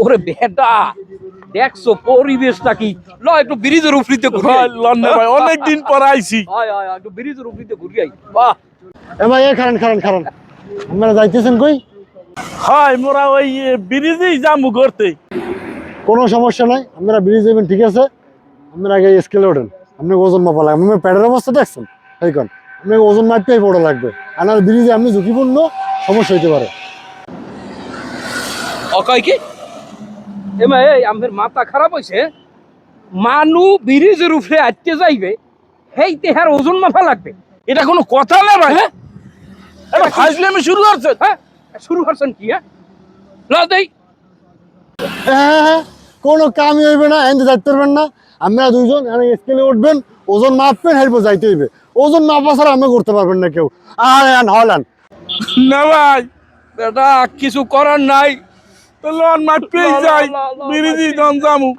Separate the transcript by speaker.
Speaker 1: ওরে বেটা দেখছো পরিবেশটা কি ল একটু ব্রিজের উপরিতে ঘুরি
Speaker 2: ভাই অনেকদিন পর আইছি।
Speaker 1: একটু ব্রিজের উপরিতে ঘুরি আই বাহ
Speaker 3: এ ভাই খারান খারান খারান, আপনারা যাইতেছেন কই?
Speaker 2: হয় মোরা ওই ব্রিজেই যামু করতে।
Speaker 3: কোনো সমস্যা নাই, আপনারা ব্রিজ যাবেন ঠিক আছে। আপনারা আগে স্কেলে ওঠেন, আপনাকে ওজন মাপা লাগবে। আপনার প্যাডের অবস্থা দেখছেন এই কোন, আপনাকে ওজন মাপতেই বড় লাগবে। আর ব্রিজে আপনি ঝুঁকিপূর্ণ সমস্যা হইতে পারে।
Speaker 1: অকয় কি এমা এই আমাদের মাথা খারাপ হইছে মানু ব্রিজের উপরে আটকে যাইবে হেইতে হার ওজন মাপা লাগবে
Speaker 2: এটা কোনো কথা না ভাই।
Speaker 1: হ্যাঁ
Speaker 2: এটা ফাইজলামি শুরু করছে।
Speaker 1: হ্যাঁ শুরু করছেন কি হ্যাঁ ল দেই
Speaker 3: হ্যাঁ, কোনো কামই হইবে না, এনতে যাইতে পারবেন না। আপনারা দুইজন স্কেলে উঠবেন, ওজন মাপবেন, হেরপর যাইতে হইবে। ওজন মাপা ছাড়া আপনি করতে পারবেন না কেউ। আর হলান
Speaker 2: না ভাই
Speaker 1: বেটা কিছু করার নাই
Speaker 2: তো লন মাপেই যাই ব্রিজেই দন যামু।